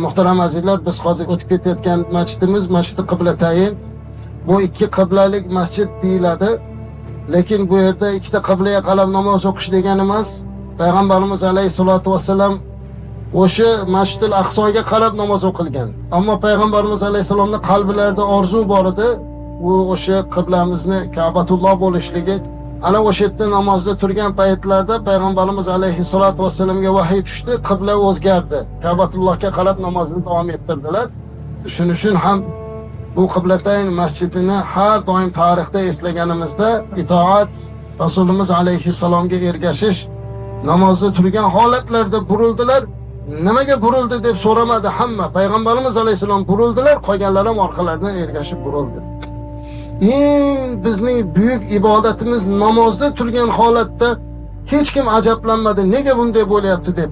Muhtaram azizlar, biz hozir o'tib ketayotgan masjidimiz Masjid Qiblatayn. Bu ikki qiblalik masjid deyiladi. Lekin bu yerda ikkita qiblaga qarab namoz o'qish degan emas. Payg'ambarimiz alayhisolatu vassalam o'sha Masjidul Aqsoga qarab namoz o'qilgan. Ammo Payg'ambarimiz alayhisalomning qalblarida orzu bor edi. U o'sha qiblamizni Ka'batulloh bo'lishligi. Ana o'sha yerda namozda turgan paytlarda Payg'ambarimiz alayhisolatu vassalamga vahiy tushdi, qibla o'zgardi. Ka'batullohga qarab namozni davom ettirdilar. Shuning uchun ham bu Qiblatayn masjidini har doim tarixda eslaganimizda itoat, Rasulimiz alayhissalomga ergashish, namozda turgan holatlarda burildilar. Nimaga burildi deb so'ramadi hamma. Payg'ambarimiz alayhissalom burildilar, qolganlar ham orqalaridan ergashib burildi. Eng bizning buyuk ibodatimiz namozda turgan holatda hech kim ajablanmadi, nega bunday bo'lyapti deb.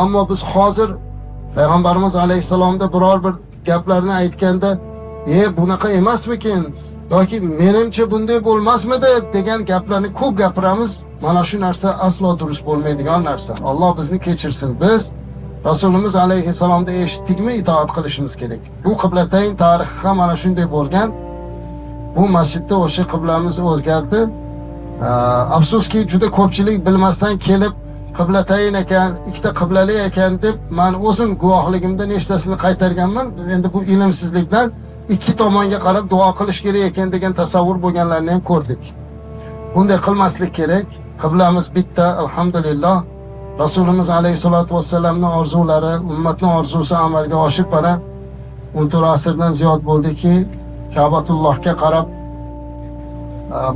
Ammo biz hozir Payg'ambarimiz alayhissalomda biror bir gaplarni aytganda, bunaqa emasmikin yoki menimcha bunday bo'lmasmidi degan gaplarni ko'p gapiramiz. Mana shu narsa aslo durust bo'lmaydigan narsa. Alloh bizni kechirsin. Biz Rasulimiz alayhissalomda eshitdikmi, itoat qilishimiz kerak. Bu Qiblatayn tarixi ham mana shunday bo'lgan. Bu masjidda o'sha qiblamiz o'zgardi. Afsuski juda ko'pchilik bilmasdan kelib Qiblatayn ekan, ikkita qiblali ekan deb men o'zim guvohligimda nechtasini qaytarganman. Endi bu ilmsizlikdan ikki tomonga qarab duo qilish kerak ekan degan tasavvur bo'lganlarni ham ko'rdik. Bunday qilmaslik kerak. Qiblamiz bitta, alhamdulillah. Rasulimiz alayhisolatu vassalamning orzulari, ummatning orzusi amalga oshib, mana 14 asrdan ziyod bo'ldiki, Ka'batullohga qarab,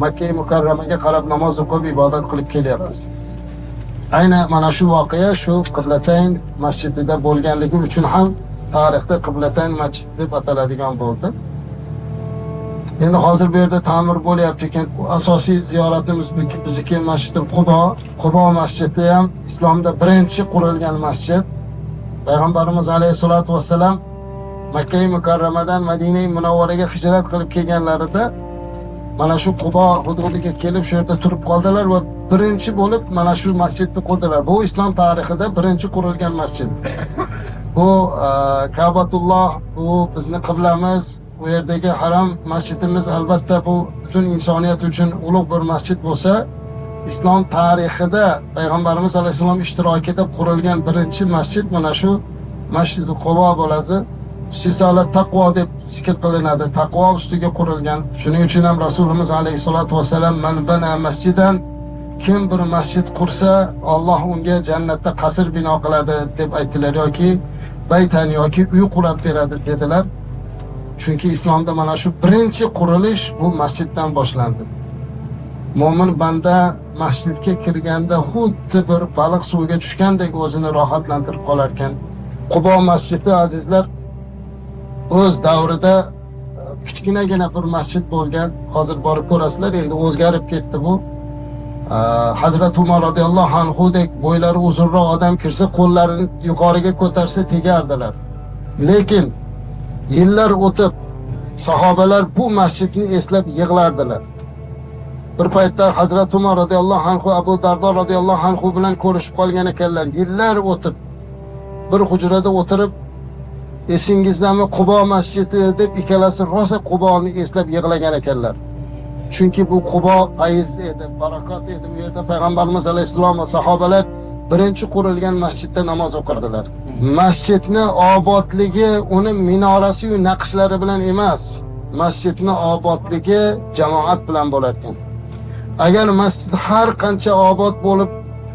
Makka Mukarramaga qarab namoz o'qib ibodat qilib kelyapmiz. Aynan mana shu voqea shu Qiblatayn masjidida bo'lganligi uchun ham tarixda Qiblatayn masjid deb ataladigan bo'ldi. Endi hozir bu yerda ta'mir bo'lyapti ekan. Asosiy ziyoratimiz bizniki Masjidul Qubo. Qubo masjidi ham islomda birinchi qurilgan masjid. Payg'ambarimiz alayhisolatu vassalam Makka Mukarramadan Madina Munavvaraga hijrat qilib kelganlarida mana shu Qubo hududiga kelib shu yerda turib qoldilar va birinchi bo'lib mana shu masjidni qurdilar. Bu islom tarixida birinchi qurilgan masjid. Bu Ka'batulloh, bu bizning qiblamiz, bu yerdagi haram masjidimiz albatta bu butun insoniyat uchun ulug' bir masjid bo'lsa, islom tarixida Payg'ambarimiz alayhisalom ishtirokida qurilgan birinchi masjid mana shu Masjidul Qubo bo'ladi. Sisolat taqvo deb zikr qilinadi. Taqvo ustiga qurilgan. Shuning uchun ham Rasulimiz alayhisolatu vasallam man bana masjidan, kim bir masjid qursa Alloh unga jannatda qasr bino qiladi deb aytdilar yoki baytan yoki uy qurib beradi dedilar. Chunki islomda mana shu birinchi qurilish bu masjiddan boshlandi. Mo'min banda masjidga kirganda xuddi bir baliq suvga tushgandek o'zini rohatlantirib qolar ekan. Qubo masjidi azizlar o'z davrida kichkinagina bir masjid bo'lgan. Hozir borib ko'rasizlar, endi o'zgarib ketdi bu. Hazrat Umar radhiyallohu anhudek bo'ylari uzunroq odam kirsa, qo'llarini yuqoriga ko'tarsa tegardilar. Lekin yillar o'tib sahobalar bu masjidni eslab yig'lardilar. Bir paytlar Hazrat Umar radhiyallohu anhu Abu Dardo radhiyallohu anhu bilan ko'rishib qolgan ekanlar. Yillar o'tib bir hujrada o'tirib, esingizdami Qubo masjidi deb ikkalasi rosa Quboni eslab yig'lagan ekanlar. Chunki bu Qubo fayz edi, barakot edi. Bu yerda Payg'ambarimiz alayhisalom va sahobalar birinchi qurilgan masjidda namoz o'qirdilar. Masjidni obodligi uni minorasi va naqshlari bilan emas, masjidni obodligi jamoat bilan bo'lar ekan. Agar masjid har qancha obod bo'lib,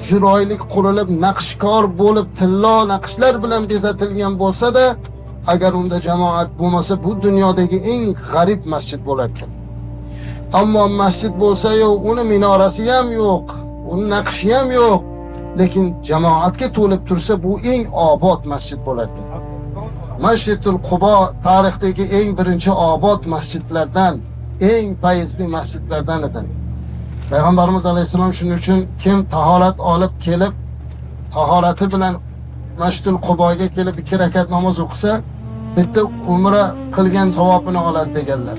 chiroyli qurilib, naqshkor bo'lib, tillo naqshlar bilan bezatilgan bo'lsa-da, agar unda jamoat bo'lmasa, bu dunyodagi eng g'arib masjid bo'lar ekan. Ammo masjid bo'lsa-yu, uni minorasi ham yo'q, uni naqshi ham yo'q, lekin jamoatga to'lib tursa, bu eng obod masjid bo'lar ekan. Masjidul Qubo tarixdagi eng birinchi obod masjidlardan, eng fayzli masjidlardan edi. Payg'ambarimiz alayhisalom shuning uchun kim tahorat olib kelib, tahorati bilan Masjidul Quboga kelib 2 rakat namoz o'qisa, bitta umra qilgan savobini oladi deganlar.